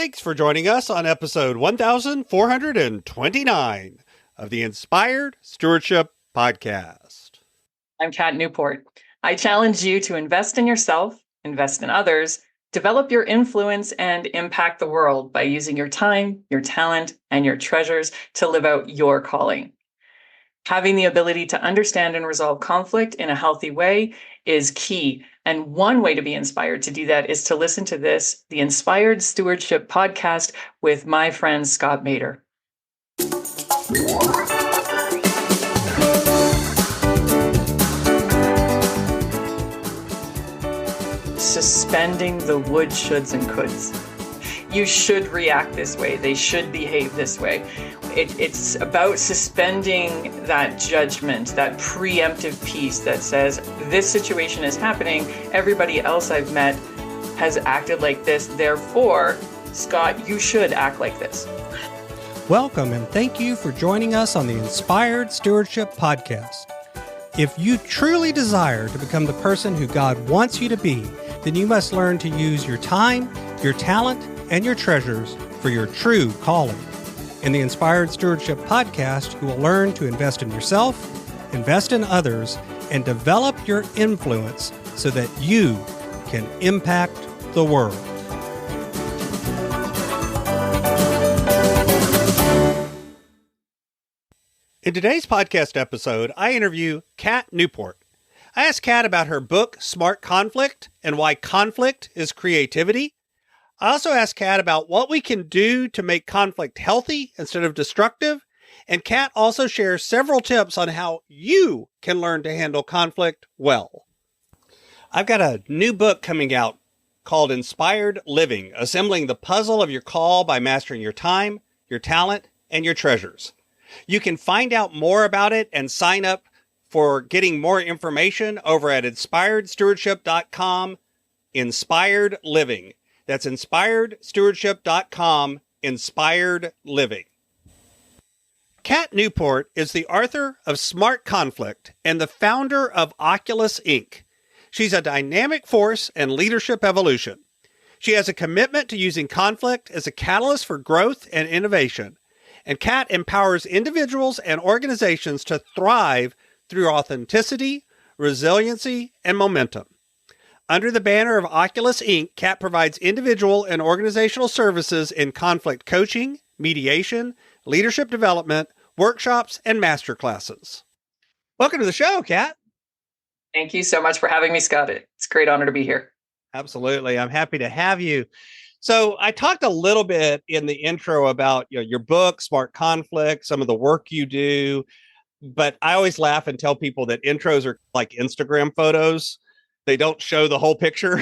Thanks for joining us on episode 1429 of the Inspired Stewardship Podcast. I'm Kat Newport. I challenge you to invest in yourself, invest in others, develop your influence, and impact the world by using your time, your talent, and your treasures to live out your calling. Having the ability to understand and resolve conflict in a healthy way is key. And one way to be inspired to do that is to listen to this, the Inspired Stewardship Podcast with my friend Scott Mader. Suspending the would, shoulds, and coulds. You should react this way. They should behave this way. It's about suspending that judgment, that preemptive piece that says, this situation is happening. Everybody else I've met has acted like this. Therefore, Scott, you should act like this. Welcome, and thank you for joining us on the Inspired Stewardship Podcast. If you truly desire to become the person who God wants you to be, then you must learn to use your time, your talent, and your treasures for your true calling. In the Inspired Stewardship Podcast, you will learn to invest in yourself, invest in others, and develop your influence so that you can impact the world. In today's podcast episode, I interview Kat Newport. I asked Kat about her book, Smart Conflict, and why conflict is creativity. I also asked Kat about what we can do to make conflict healthy instead of destructive. And Kat also shares several tips on how you can learn to handle conflict well. I've got a new book coming out called Inspired Living, Assembling the Puzzle of Your Call by Mastering Your Time, Your Talent, and Your Treasures. You can find out more about it and sign up for getting more information over at inspiredstewardship.com, Inspired Living. That's inspiredstewardship.com, Inspired Living. Kat Newport is the author of Smart Conflict and the founder of Oculus, Inc. She's a dynamic force in leadership evolution. She has a commitment to using conflict as a catalyst for growth and innovation. And Kat empowers individuals and organizations to thrive through authenticity, resiliency, and momentum. Under the banner of Oculus, Inc., Kat provides individual and organizational services in conflict coaching, mediation, leadership development, workshops, and masterclasses. Welcome to the show, Kat. Thank you so much for having me, Scott. It's a great honor to be here. Absolutely. I'm happy to have you. So I talked a little bit in the intro about your book, Smart Conflict, some of the work you do, but I always laugh and tell people that intros are like Instagram photos. They don't show the whole picture.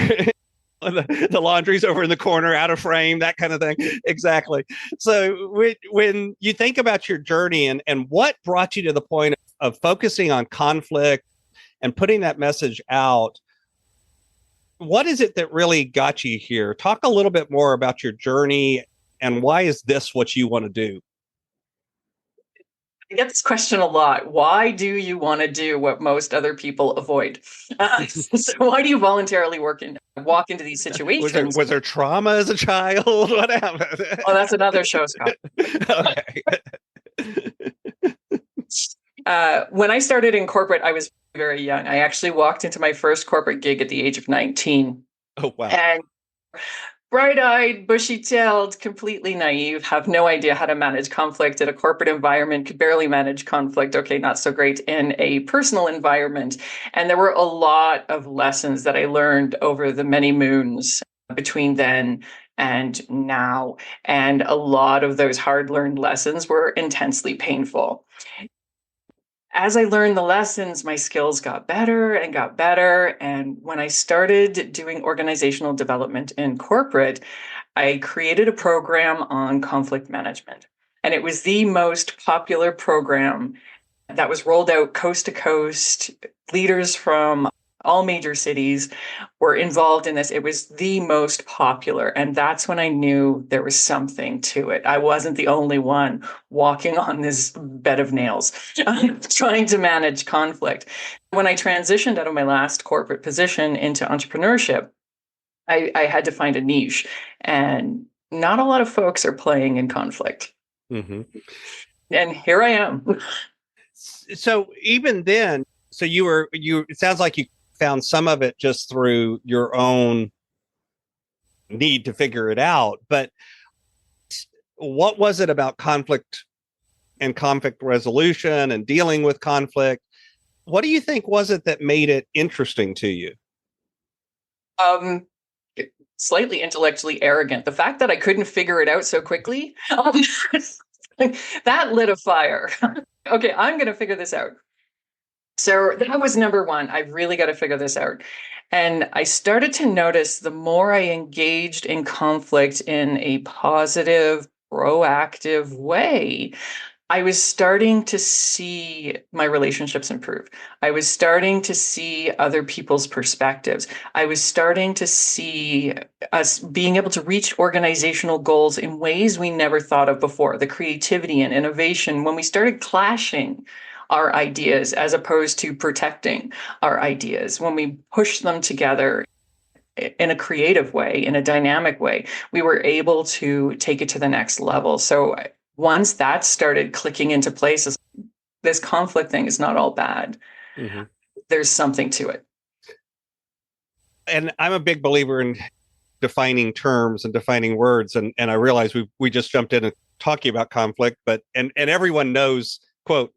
The laundry's over in the corner, out of frame, that kind of thing. Exactly. So when you think about your journey and what brought you to the point of focusing on conflict and putting that message out, what is it that really got you here? Talk a little bit more about your journey and why is this what you want to do? I get this question a lot. Why do you want to do what most other people avoid? So why do you voluntarily walk into these situations? Was there trauma as a child? What happened? Oh, that's another show, Scott. Okay. When I started in corporate, I was very young. I actually walked into my first corporate gig at the age of 19. Oh, wow. And bright-eyed, bushy-tailed, completely naive, have no idea how to manage conflict in a corporate environment, could barely manage conflict, okay, not so great in a personal environment. And there were a lot of lessons that I learned over the many moons between then and now. And a lot of those hard-learned lessons were intensely painful. As I learned the lessons, my skills got better and got better. And when I started doing organizational development in corporate, I created a program on conflict management. And it was the most popular program that was rolled out coast to coast. Leaders from all major cities were involved in this. It was the most popular. And that's when I knew there was something to it. I wasn't the only one walking on this bed of nails trying to manage conflict. When I transitioned out of my last corporate position into entrepreneurship, I had to find a niche. And not a lot of folks are playing in conflict. Mm-hmm. And here I am. So even then, so it sounds like you found some of it just through your own need to figure it out. But what was it about conflict and conflict resolution and dealing with conflict? What do you think was it that made it interesting to you? Slightly intellectually arrogant. The fact that I couldn't figure it out so quickly, that lit a fire. Okay, I'm going to figure this out. So that was number one. I really got to figure this out. And I started to notice the more I engaged in conflict in a positive, proactive way, I was starting to see my relationships improve. I was starting to see other people's perspectives. I was starting to see us being able to reach organizational goals in ways we never thought of before. The creativity and innovation, when we started clashing our ideas as opposed to protecting our ideas, when we pushed them together in a creative way, in a dynamic way, we were able to take it to the next level. So once that started clicking into place, this conflict thing is not all bad. Mm-hmm. There's something to it. And I'm a big believer in defining terms and defining words. And I realize we just jumped in and talking about conflict, but and everyone knows, quote,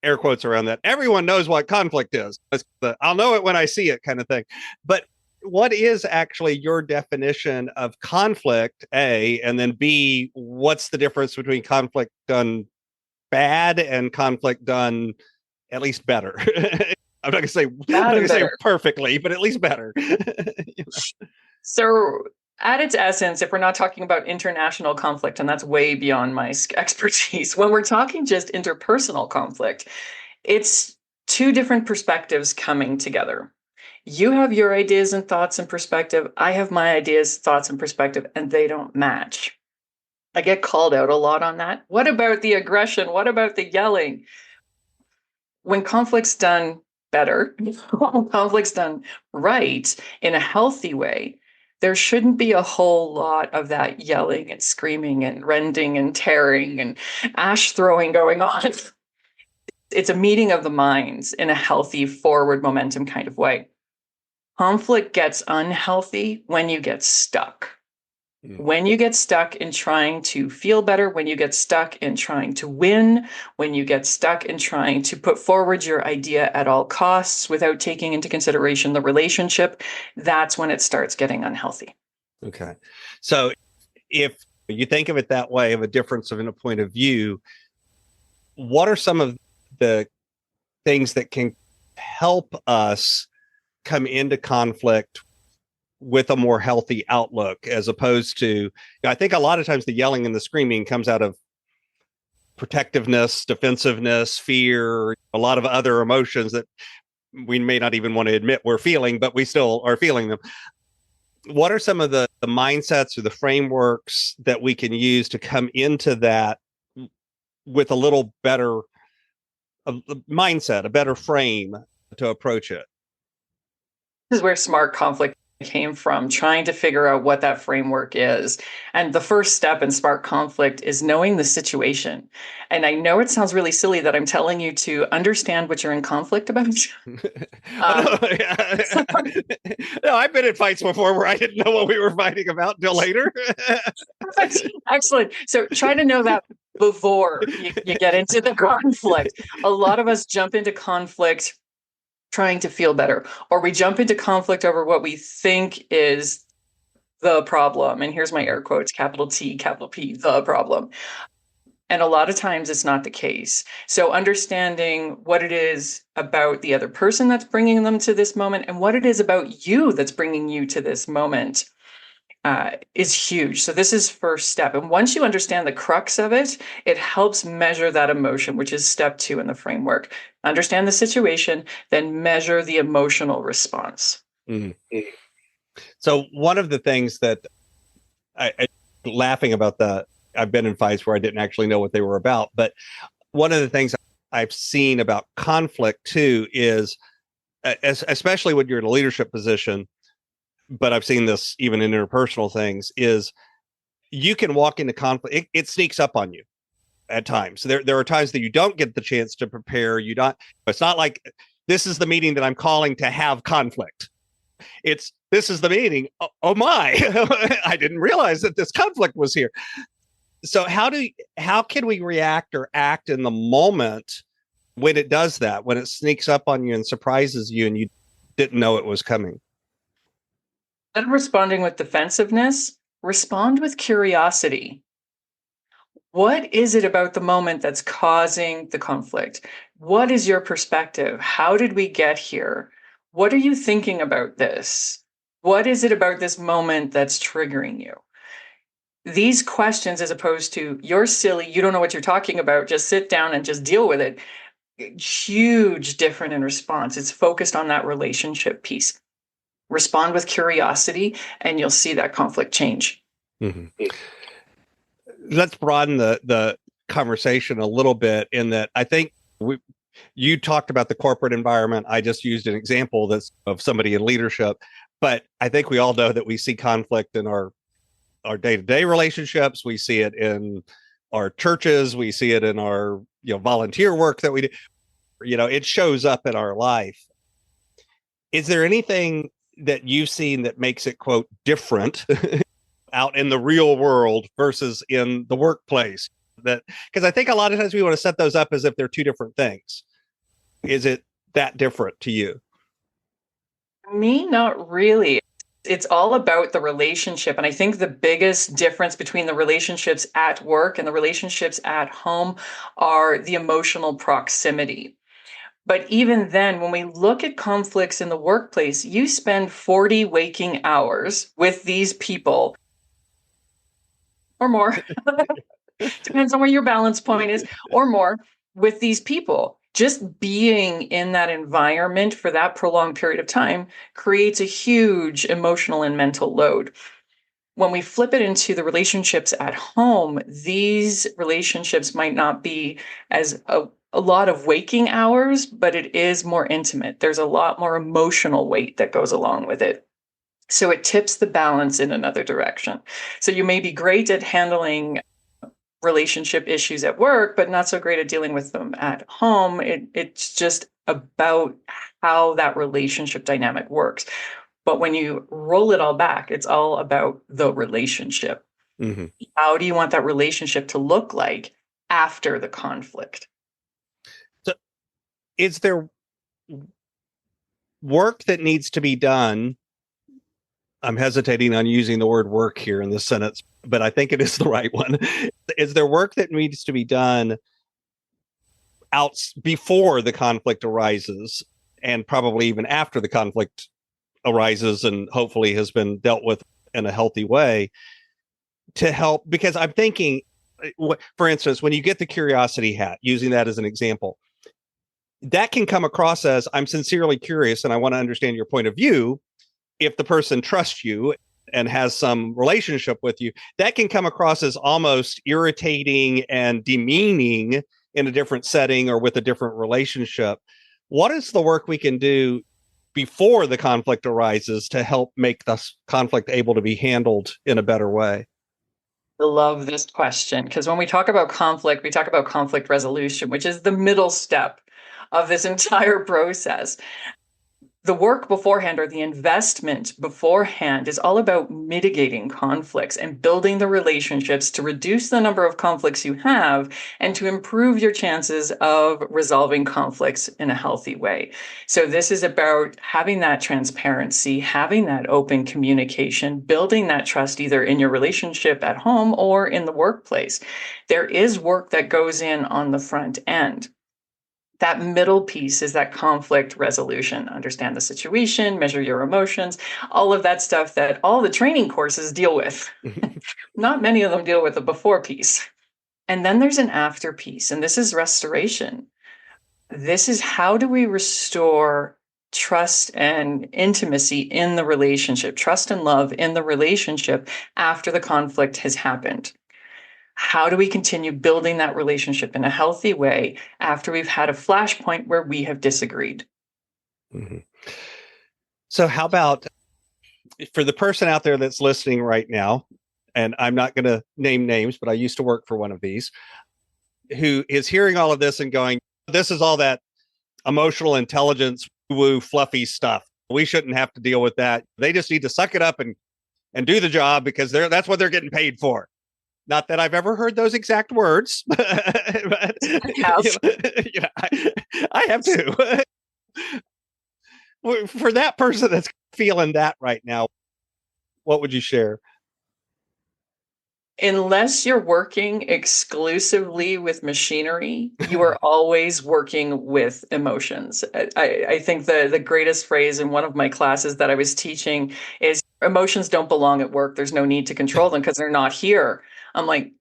air quotes around that. Everyone knows what conflict is. It's the I'll know it when I see it kind of thing. But what is actually your definition of conflict, A, and then B, what's the difference between conflict done bad and conflict done at least better? I'm not going to say perfectly, but at least better. You know? So at its essence, if we're not talking about international conflict, and that's way beyond my expertise, when we're talking just interpersonal conflict, it's two different perspectives coming together. You have your ideas and thoughts and perspective. I have my ideas, thoughts, and perspective, and they don't match. I get called out a lot on that. What about the aggression? What about the yelling? When conflict's done better, conflict's done right, in a healthy way, there shouldn't be a whole lot of that yelling and screaming and rending and tearing and ash throwing going on. It's a meeting of the minds in a healthy, forward momentum kind of way. Conflict gets unhealthy when you get stuck. When you get stuck in trying to feel better, when you get stuck in trying to win, when you get stuck in trying to put forward your idea at all costs without taking into consideration the relationship, that's when it starts getting unhealthy. Okay. So if you think of it that way, of a difference in a point of view, what are some of the things that can help us come into conflict with a more healthy outlook, as opposed to, I think a lot of times the yelling and the screaming comes out of protectiveness, defensiveness, fear, a lot of other emotions that we may not even want to admit we're feeling, but we still are feeling them. What are some of the mindsets or the frameworks that we can use to come into that with a little better mindset, a better frame to approach it? This is where smart conflict came from, trying to figure out what that framework is. And the first step in smart conflict is knowing the situation. And I know it sounds really silly that I'm telling you to understand what you're in conflict about. No, I've been in fights before where I didn't know what we were fighting about until later. Excellent. So try to know that before you get into the conflict. A lot of us jump into conflict trying to feel better, or we jump into conflict over what we think is the problem. And here's my air quotes, capital T, capital P, the problem. And a lot of times it's not the case. So understanding what it is about the other person that's bringing them to this moment and what it is about you that's bringing you to this moment is huge. So this is first step. And once you understand the crux of it, it helps measure that emotion, which is step 2 in the framework. Understand the situation, then measure the emotional response. Mm-hmm. So one of the things that I laughing about that, I've been in fights where I didn't actually know what they were about, but one of the things I've seen about conflict too is, especially when you're in a leadership position, but I've seen this even in interpersonal things, is you can walk into conflict. It sneaks up on you at times. There are times that you don't get the chance to prepare. It's not like this is the meeting that I'm calling to have conflict. This is the meeting. Oh my, I didn't realize that this conflict was here. So how can we react or act in the moment when it does that, when it sneaks up on you and surprises you and you didn't know it was coming? Instead of responding with defensiveness, respond with curiosity. What is it about the moment that's causing the conflict? What is your perspective? How did we get here? What are you thinking about this? What is it about this moment that's triggering you? These questions, as opposed to, you're silly, you don't know what you're talking about, just sit down and just deal with it. Huge difference in response. It's focused on that relationship piece. Respond with curiosity, and you'll see that conflict change. Mm-hmm. Let's broaden the conversation a little bit in that I think you talked about the corporate environment. I just used an example that's of somebody in leadership, but I think we all know that we see conflict in our day-to-day relationships. We see it in our churches. We see it in our volunteer work that we do. It shows up in our life. Is there anything that you've seen that makes it, quote, different out in the real world versus in the workplace? Because I think a lot of times we want to set those up as if they're two different things. Is it that different to you? Me, not really. It's all about the relationship. And I think the biggest difference between the relationships at work and the relationships at home are the emotional proximity. But even then, when we look at conflicts in the workplace, you spend 40 waking hours with these people or more. Depends on where your balance point is, or more, with these people. Just being in that environment for that prolonged period of time creates a huge emotional and mental load. When we flip it into the relationships at home, these relationships might not be as a lot of waking hours, but it is more intimate. There's a lot more emotional weight that goes along with it. So it tips the balance in another direction. So you may be great at handling relationship issues at work, but not so great at dealing with them at home. It's just about how that relationship dynamic works. But when you roll it all back, it's all about the relationship. Mm-hmm. How do you want that relationship to look like after the conflict? So is there work that needs to be done? I'm hesitating on using the word work here in this sentence, but I think it is the right one. Is there work that needs to be done out before the conflict arises, and probably even after the conflict arises and hopefully has been dealt with in a healthy way, to help? Because I'm thinking, for instance, when you get the curiosity hat, using that as an example, that can come across as, I'm sincerely curious and I want to understand your point of view. If the person trusts you and has some relationship with you, that can come across as almost irritating and demeaning in a different setting or with a different relationship. What is the work we can do before the conflict arises to help make this conflict able to be handled in a better way? I love this question, because when we talk about conflict, we talk about conflict resolution, which is the middle step of this entire process. The work beforehand, or the investment beforehand, is all about mitigating conflicts and building the relationships to reduce the number of conflicts you have and to improve your chances of resolving conflicts in a healthy way. So this is about having that transparency, having that open communication, building that trust either in your relationship at home or in the workplace. There is work that goes in on the front end. That middle piece is that conflict resolution. Understand the situation, measure your emotions, all of that stuff that all the training courses deal with. Not many of them deal with the before piece. And then there's an after piece, and this is restoration. This is, how do we restore trust and intimacy in the relationship, trust and love in the relationship after the conflict has happened? How do we continue building that relationship in a healthy way after we've had a flashpoint where we have disagreed? Mm-hmm. So how about for the person out there that's listening right now, and I'm not going to name names, but I used to work for one of these, who is hearing all of this and going, this is all that emotional intelligence, woo, fluffy stuff. We shouldn't have to deal with that. They just need to suck it up and do the job because that's what they're getting paid for. Not that I've ever heard those exact words, but I have too. For that person that's feeling that right now, what would you share? Unless you're working exclusively with machinery, you are always working with emotions. I think the greatest phrase in one of my classes that I was teaching is emotions don't belong at work. There's no need to control them because they're not here. I'm like,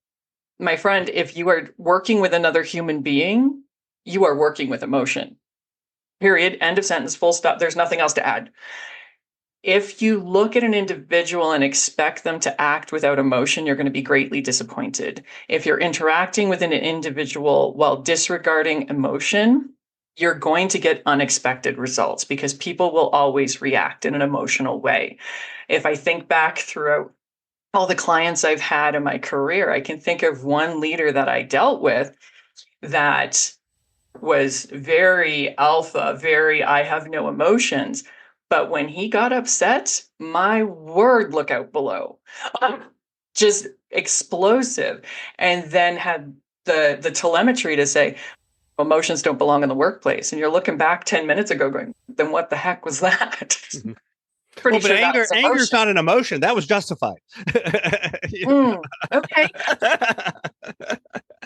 my friend, if you are working with another human being, you are working with emotion. Period. End of sentence. Full stop. There's nothing else to add. If you look at an individual and expect them to act without emotion, you're going to be greatly disappointed. If you're interacting with an individual while disregarding emotion, you're going to get unexpected results because people will always react in an emotional way. If I think back throughout all the clients I've had in my career, I can think of one leader that I dealt with that was very alpha, very I have no emotions. But when he got upset, my word, look out below. Just explosive. And then had the telemetry to say, emotions don't belong in the workplace. And you're looking back 10 minutes ago going, then what the heck was that? Mm-hmm. But sure anger's not an emotion. That was justified. Okay.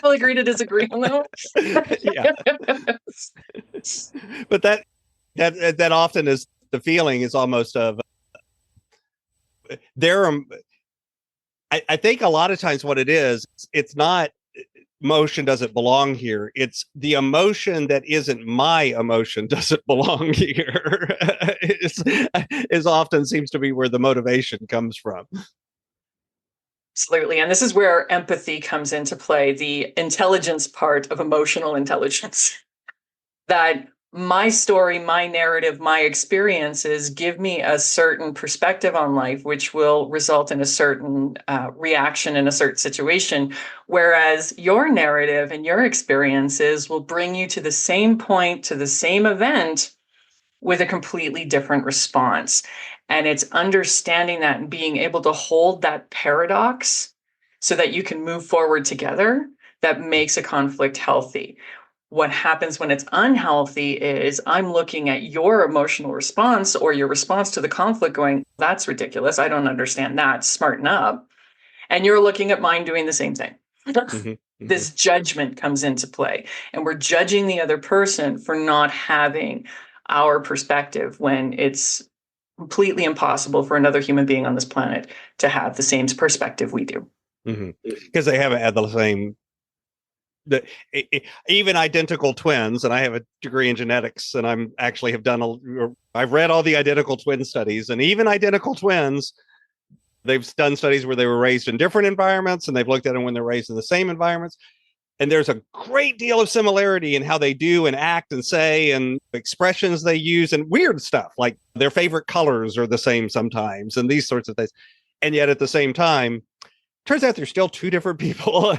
I'll agree to disagree on that. Yeah. But that often is the feeling is almost of I think a lot of times what it is, it's not emotion doesn't belong here. It's the emotion that isn't my emotion doesn't belong here. is often seems to be where the motivation comes from. Absolutely. And this is where empathy comes into play, the intelligence part of emotional intelligence. That my story, my narrative, my experiences give me a certain perspective on life, which will result in a certain reaction in a certain situation. Whereas your narrative and your experiences will bring you to the same point, to the same event with a completely different response. And it's understanding that and being able to hold that paradox so that you can move forward together that makes a conflict healthy. What happens when it's unhealthy is I'm looking at your emotional response or your response to the conflict going, that's ridiculous. I don't understand that. Smarten up. And you're looking at mine doing the same thing. Mm-hmm. This judgment comes into play. And we're judging the other person for not having our perspective when it's completely impossible for another human being on this planet to have the same perspective we do. Because they haven't had the same even identical twins, and I have a degree in genetics, and I'm actually I've read all the identical twin studies, and even identical twins, they've done studies where they were raised in different environments, and they've looked at them when they're raised in the same environments, and there's a great deal of similarity in how they do and act and say and expressions they use and weird stuff, like their favorite colors are the same sometimes and these sorts of things. And yet at the same time, turns out they're still two different people.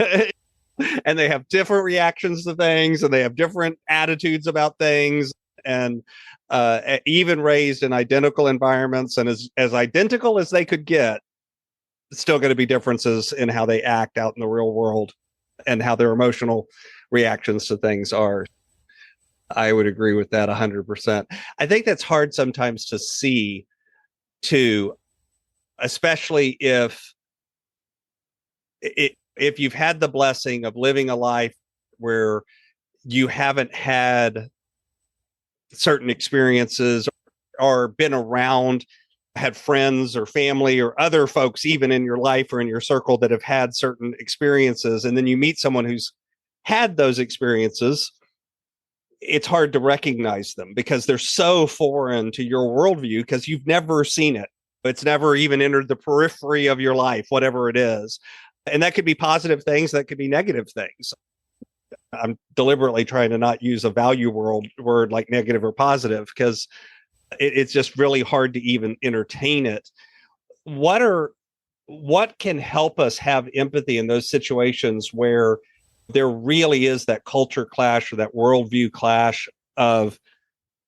And they have different reactions to things, and they have different attitudes about things, and even raised in identical environments, and as identical as they could get, it's still going to be differences in how they act out in the real world and how their emotional reactions to things are. I would agree with that 100%. I think that's hard sometimes to see, too, especially if you've had the blessing of living a life where you haven't had certain experiences or been around, had friends or family or other folks even in your life or in your circle that have had certain experiences, and then you meet someone who's had those experiences, it's hard to recognize them because they're so foreign to your worldview because you've never seen it. It's never even entered the periphery of your life, whatever it is. And that could be positive things, that could be negative things. I'm deliberately trying to not use a value word like negative or positive because it's just really hard to even entertain it. What are what can help us have empathy in those situations where there really is that culture clash or that worldview clash of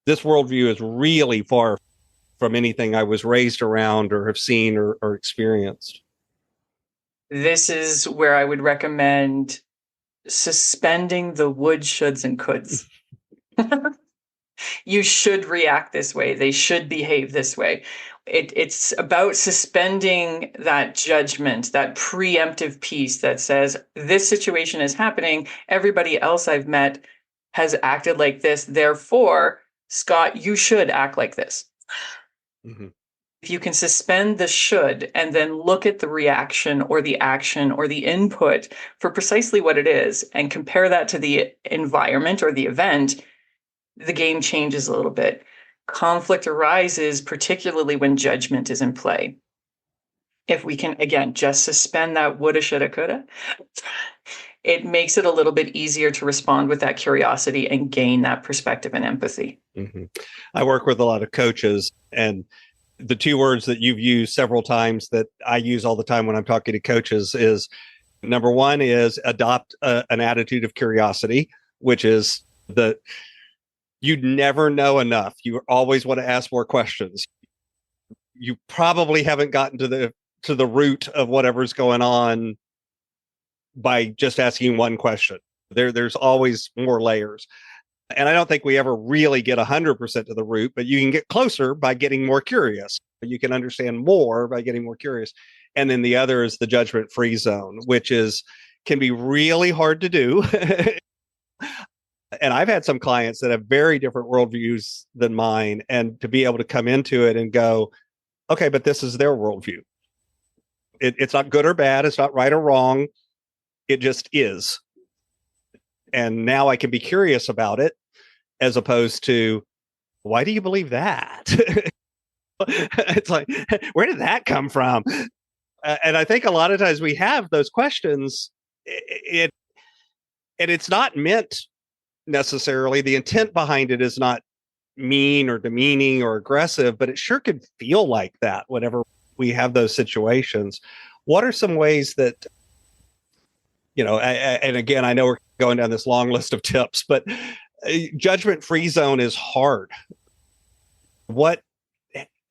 this worldview is really far from anything I was raised around or have seen or experienced? This is where I would recommend suspending the would, shoulds, and coulds. You should react this way. They should behave this way. It's about suspending that judgment, that preemptive piece that says, this situation is happening. Everybody else I've met has acted like this. Therefore, Scott, you should act like this. Mm-hmm. If you can suspend the should and then look at the reaction or the action or the input for precisely what it is and compare that to the environment or the event, the game changes a little bit. Conflict arises particularly when judgment is in play. If we can, again, just suspend that woulda, shoulda, coulda, it makes it a little bit easier to respond with that curiosity and gain that perspective and empathy. Mm-hmm. I work with a lot of coaches, and the two words that you've used several times that I use all the time when I'm talking to coaches is, number one is adopt an attitude of curiosity, which is you never know enough. You always want to ask more questions. You probably haven't gotten to the root of whatever's going on by just asking one question. There's always more layers. And I don't think we ever really get 100% to the root, but you can get closer by getting more curious. You can understand more by getting more curious. And then the other is the judgment-free zone, which can be really hard to do. And I've had some clients that have very different worldviews than mine, and to be able to come into it and go, okay, but this is their worldview. It's not good or bad. It's not right or wrong. It just is. And now I can be curious about it, as opposed to, why do you believe that? It's like, where did that come from? And I think a lot of times we have those questions, and it's not meant necessarily. The intent behind it is not mean or demeaning or aggressive, but it sure could feel like that whenever we have those situations. What are some ways that, and again, I know we're going down this long list of tips, but judgment-free zone is hard.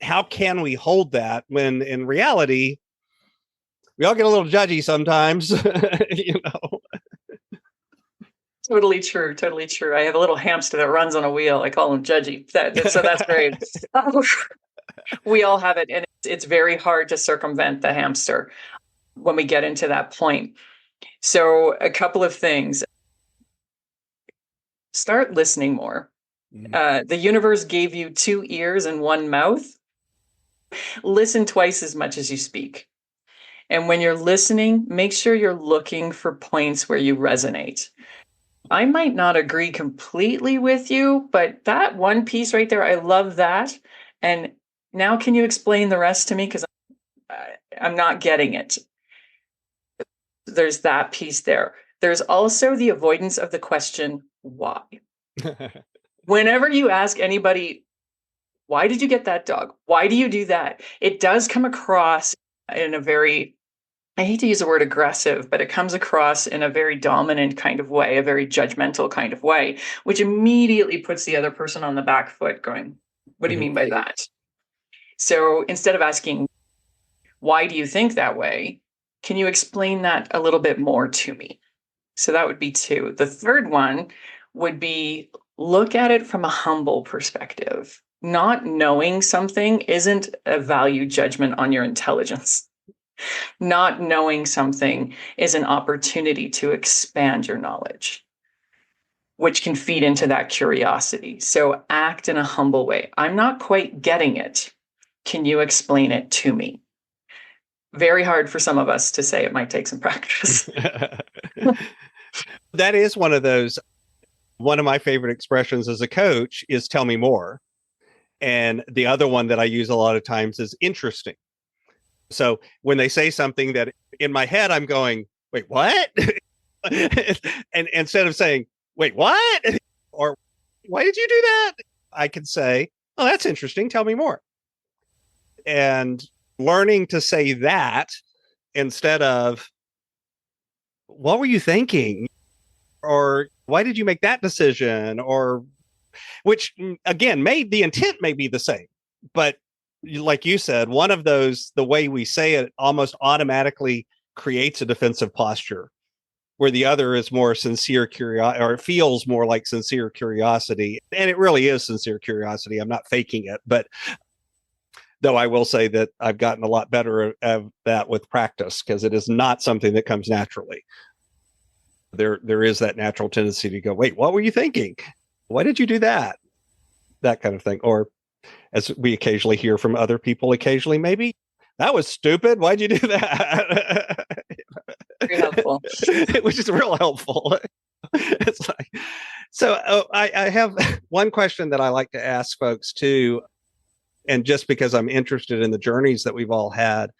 How can we hold that when in reality, we all get a little judgy sometimes, Totally true. Totally true. I have a little hamster that runs on a wheel. I call him Judgy. So that's great. We all have it. And it's very hard to circumvent the hamster when we get into that point. So a couple of things. Start listening more. The universe gave you 2 ears and 1 mouth. Listen twice as much as you speak. And when you're listening, make sure you're looking for points where you resonate. I might not agree completely with you, but that one piece right there, I love that. And now can you explain the rest to me? Because I'm not getting it. There's that piece there. There's also the avoidance of the question, why? Whenever you ask anybody, why did you get that dog? Why do you do that? It does come across in a very, I hate to use the word aggressive, but it comes across in a very dominant kind of way, a very judgmental kind of way, which immediately puts the other person on the back foot going, what do you mean by that? So instead of asking, why do you think that way? Can you explain that a little bit more to me? So that would be 2. The third one would be look at it from a humble perspective. Not knowing something isn't a value judgment on your intelligence. Not knowing something is an opportunity to expand your knowledge, which can feed into that curiosity. So act in a humble way. I'm not quite getting it. Can you explain it to me? Very hard for some of us to say. It might take some practice. That is one of those. One of my favorite expressions as a coach is tell me more. And the other one that I use a lot of times is interesting. So when they say something that in my head, I'm going, wait, what? And instead of saying, wait, what? Or why did you do that? I can say, oh, that's interesting. Tell me more. And learning to say that instead of, what were you thinking? Or why did you make that decision? Or which, again, the intent may be the same, but like you said, one of those, the way we say it almost automatically creates a defensive posture, where the other is more sincere curiosity, or it feels more like sincere curiosity. And it really is sincere curiosity. I'm not faking it, but though I will say that I've gotten a lot better at that with practice, because it is not something that comes naturally. There is that natural tendency to go, wait, what were you thinking? Why did you do that? That kind of thing. Or as we occasionally hear from other people, occasionally, maybe, that was stupid. Why'd you do that? Very helpful. Which is real helpful. It's like, so I have one question that I like to ask folks too. And just because I'm interested in the journeys that we've all had,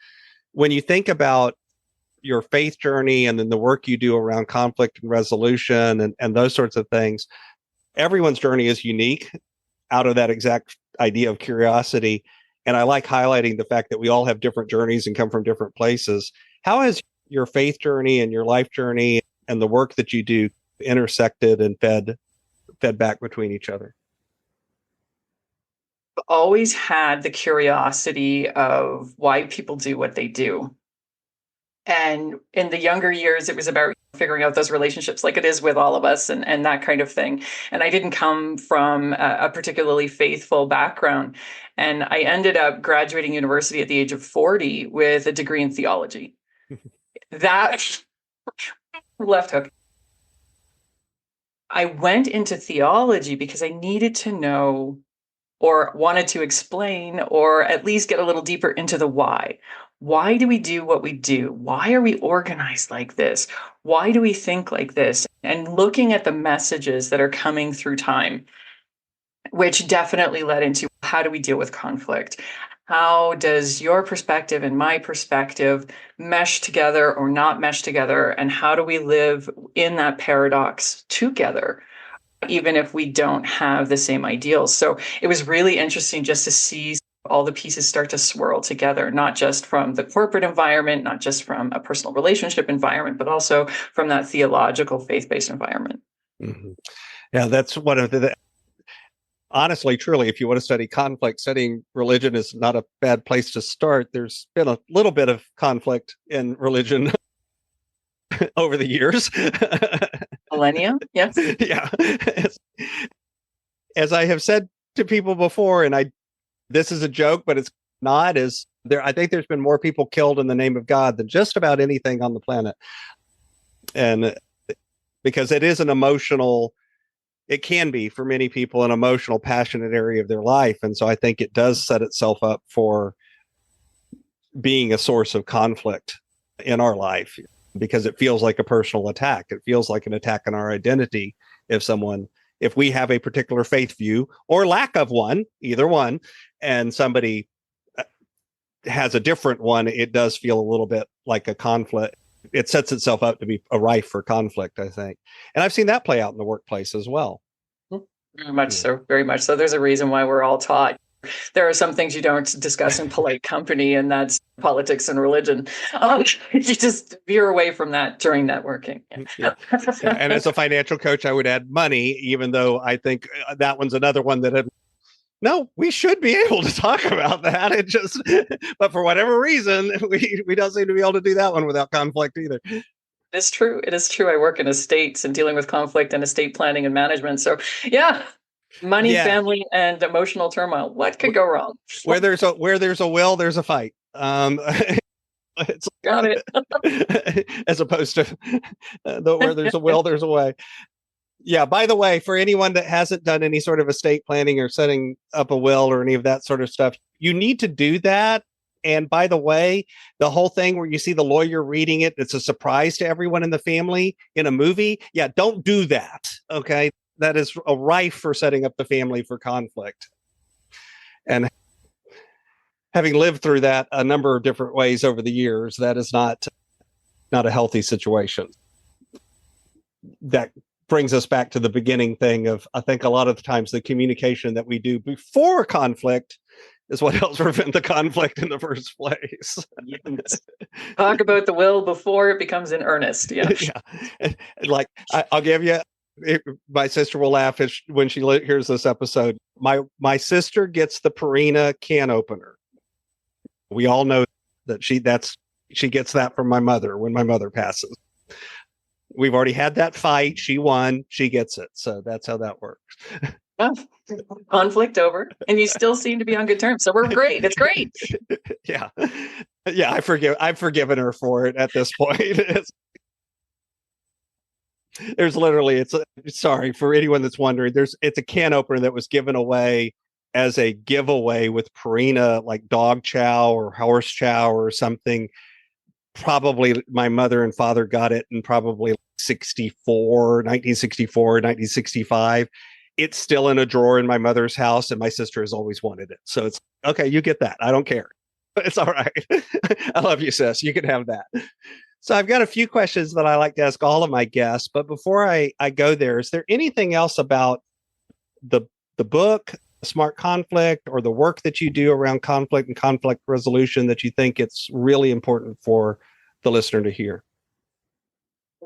when you think about your faith journey and then the work you do around conflict and resolution and those sorts of things, everyone's journey is unique out of that exact idea of curiosity. And I like highlighting the fact that we all have different journeys and come from different places. How has your faith journey and your life journey and the work that you do intersected and fed back between each other? I've always had the curiosity of why people do what they do. And in the younger years, it was about figuring out those relationships, like it is with all of us, and that kind of thing. And I didn't come from a particularly faithful background. And I ended up graduating university at the age of 40 with a degree in theology. That left hook. I went into theology because I needed to know, or wanted to explain, or at least get a little deeper into the why. Why do we do what we do? Why are we organized like this? Why do we think like this? And looking at the messages that are coming through time, which definitely led into, how do we deal with conflict? How does your perspective and my perspective mesh together or not mesh together? And how do we live in that paradox together, even if we don't have the same ideals? So it was really interesting just to see all the pieces start to swirl together, not just from the corporate environment, not just from a personal relationship environment, but also from that theological, faith-based environment. Mm-hmm. Yeah, that's one of the, honestly, truly, if you want to study conflict, studying religion is not a bad place to start. There's been a little bit of conflict in religion over the years. Millennia, yes. Yeah. As I have said to people before, and this is a joke, but it's not, is there, I think there's been more people killed in the name of God than just about anything on the planet. And because it is an emotional, it can be for many people an emotional, passionate area of their life. And so I think it does set itself up for being a source of conflict in our life, because it feels like a personal attack. It feels like an attack on our identity. If we have a particular faith view or lack of one, either one, and somebody has a different one, it does feel a little bit like a conflict. It sets itself up to be a rife for conflict, I think. And I've seen that play out in the workplace as well. Very much so. Very much so. There's a reason why we're all taught. There are some things you don't discuss in polite company, and that's politics and religion. You just veer away from that during networking. Yeah. Yeah. And as a financial coach, I would add money, even though I think that one's another one that no, we should be able to talk about that. But for whatever reason, we don't seem to be able to do that one without conflict either. It is trtrue. It is true. I work in estates and dealing with conflict and estate planning and management. So yeah. Money, family, and emotional turmoil. What could go wrong? Where there's a will, there's a fight. It's got it. As opposed to where there's a will, there's a way. Yeah. By the way, for anyone that hasn't done any sort of estate planning or setting up a will or any of that sort of stuff, you need to do that. And by the way, the whole thing where you see the lawyer reading it, it's a surprise to everyone in the family in a movie. Yeah, don't do that. Okay. That is a rife for setting up the family for conflict. And having lived through that a number of different ways over the years, that is not a healthy situation. That brings us back to the beginning thing of, I think a lot of the times the communication that we do before conflict is what helps prevent the conflict in the first place. Yes. Talk about the will before it becomes in earnest. Yeah. Yeah. Like I'll give you, my sister will laugh when she hears this episode. My sister gets the Purina can opener. We all know that she gets that from my mother when my mother passes. We've already had that fight. She won. She gets it. So that's how that works. Well, conflict over, and you still seem to be on good terms. So we're great. It's great. Yeah. Yeah. I've forgiven her for it at this point. There's literally, sorry for anyone that's wondering, it's a can opener that was given away as a giveaway with Purina, like dog chow or horse chow or something. Probably my mother and father got it in probably 1964, 1965. It's still in a drawer in my mother's house, and my sister has always wanted it. So it's okay. You get that. I don't care. It's all right. I love you, sis. You can have that. So I've got a few questions that I like to ask all of my guests. But before I go there, is there anything else about the book, Smart Conflict, or the work that you do around conflict and conflict resolution that you think it's really important for the listener to hear?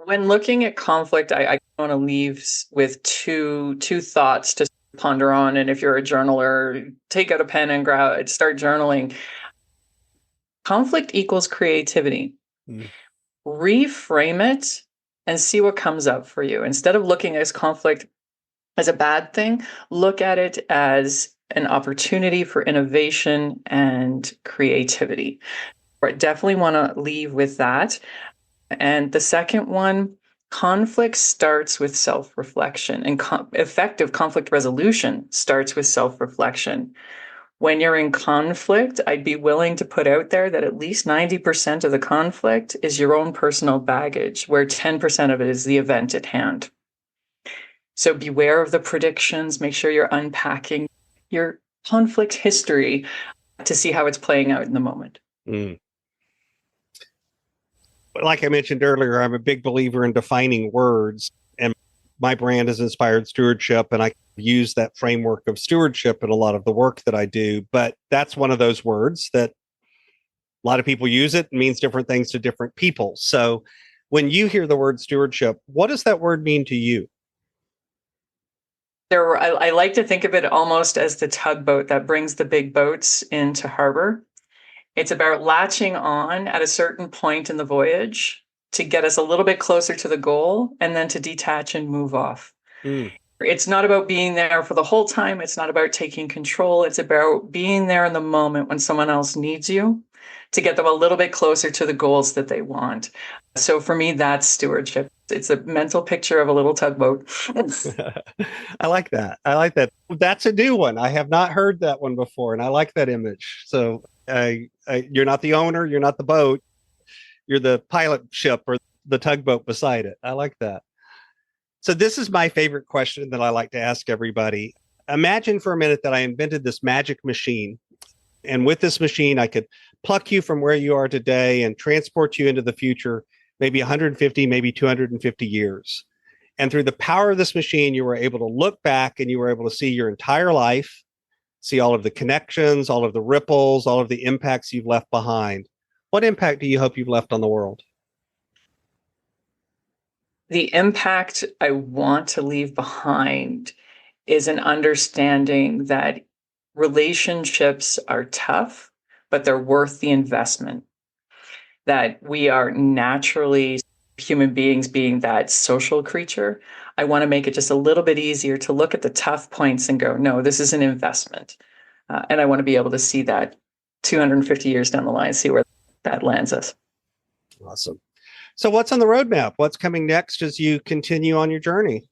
When looking at conflict, I want to leave with two thoughts to ponder on. And if you're a journaler, take out a pen and start journaling. Conflict equals creativity. Reframe it and see what comes up for you. Instead of looking at conflict as a bad thing, look at it as an opportunity for innovation and creativity. I definitely want to leave with that. And the second one, conflict starts with self-reflection, and effective conflict resolution starts with self-reflection. When you're in conflict, I'd be willing to put out there that at least 90% of the conflict is your own personal baggage, where 10% of it is the event at hand. So beware of the predictions. Make sure you're unpacking your conflict history to see how it's playing out in the moment. Like I mentioned earlier, I'm a big believer in defining words, and my brand is Inspired Stewardship, and I use that framework of stewardship in a lot of the work that I do. But that's one of those words that a lot of people use. It means different things to different people. So when you hear the word stewardship, what does that word mean to you? I like to think of it almost as the tugboat that brings the big boats into harbor. It's about latching on at a certain point in the voyage to get us a little bit closer to the goal and then to detach and move off. It's not about being there for the whole time. It's not about taking control. It's about being there in the moment when someone else needs you to get them a little bit closer to the goals that they want. So for me, that's stewardship. It's a mental picture of a little tugboat. I like that. I like that. That's a new one. I have not heard that one before, and I like that image. So you're not the owner, you're not the boat, you're the pilot ship or the tugboat beside it. I like that. So this is my favorite question that I like to ask everybody. Imagine for a minute that I invented this magic machine, and with this machine, I could pluck you from where you are today and transport you into the future, maybe 150, maybe 250 years. And through the power of this machine, you were able to look back and you were able to see your entire life, see all of the connections, all of the ripples, all of the impacts you've left behind. What impact do you hope you've left on the world? The impact I want to leave behind is an understanding that relationships are tough, but they're worth the investment. That we are naturally human beings, being that social creature. I want to make it just a little bit easier to look at the tough points and go, no, this is an investment. And I want to be able to see that 250 years down the line, see where that lands us. Awesome. So what's on the roadmap? What's coming next as you continue on your journey?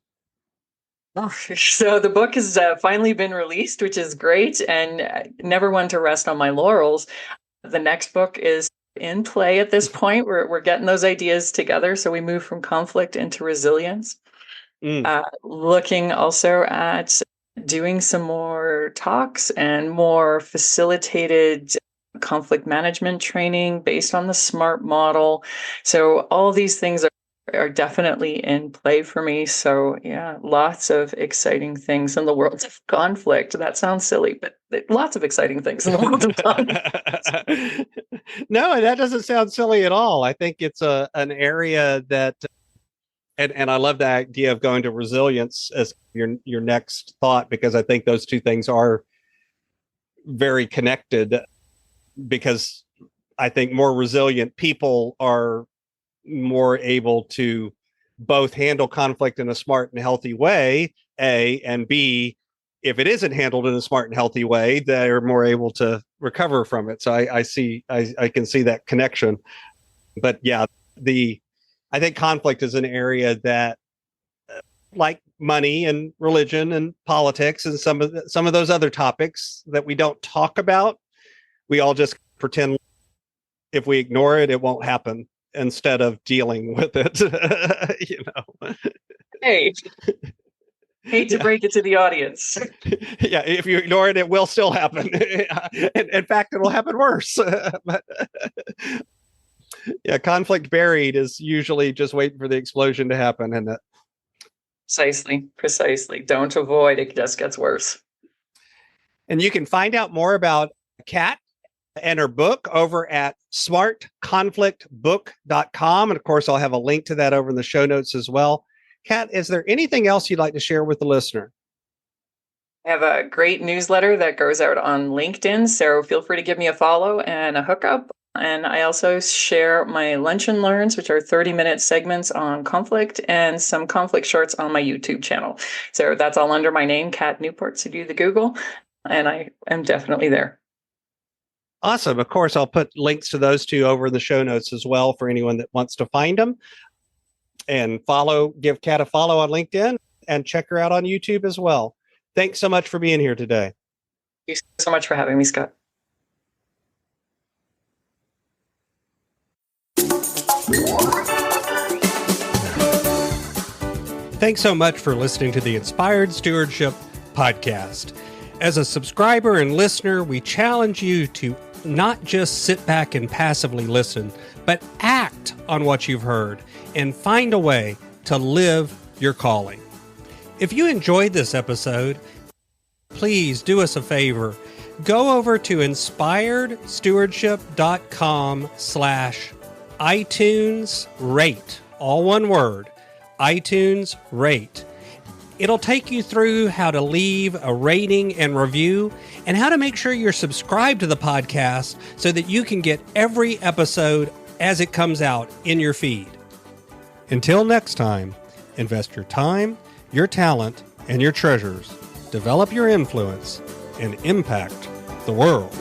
So the book has finally been released, which is great, and never one to rest on my laurels. The next book is in play at this point. We're getting those ideas together. So we move from conflict into resilience. Looking also at doing some more talks and more facilitated conflict management training based on the SMART model. So all these things are definitely in play for me. So yeah, lots of exciting things in the world of conflict. That sounds silly, but lots of exciting things in the world of conflict. No, that doesn't sound silly at all. I think it's an area that, and I love the idea of going to resilience as your next thought, because I think those two things are very connected, because I think more resilient people are more able to both handle conflict in a smart and healthy way, A, and B, if it isn't handled in a smart and healthy way, they're more able to recover from it. So I can see that connection. But yeah, I think conflict is an area that, like money and religion and politics and some of those other topics that we don't talk about, we all just pretend if we ignore it, it won't happen, instead of dealing with it. Hey, hate to break it to the audience. Yeah, if you ignore it, it will still happen. In fact, it'll happen worse. But yeah, conflict buried is usually just waiting for the explosion to happen, and Precisely. Don't avoid, it just gets worse. And you can find out more about Kat and her book over at smartconflictbook.com. And of course, I'll have a link to that over in the show notes as well. Kat, is there anything else you'd like to share with the listener? I have a great newsletter that goes out on LinkedIn, so feel free to give me a follow and a hookup. And I also share my Lunch and Learns, which are 30-minute segments on conflict, and some conflict shorts on my YouTube channel. So that's all under my name, Kat Newport. So do the Google, and I am definitely there. Awesome. Of course, I'll put links to those two over in the show notes as well for anyone that wants to find them. And give Kat a follow on LinkedIn and check her out on YouTube as well. Thanks so much for being here today. Thank you so much for having me, Scott. Thanks so much for listening to the Inspired Stewardship podcast. As a subscriber and listener, we challenge you to not just sit back and passively listen, but act on what you've heard and find a way to live your calling. If you enjoyed this episode, please do us a favor. Go over to inspiredstewardship.com/iTunes rate, all one word, iTunes rate. It'll take you through how to leave a rating and review and how to make sure you're subscribed to the podcast so that you can get every episode as it comes out in your feed. Until next time, invest your time, your talent, and your treasures. Develop your influence and impact the world.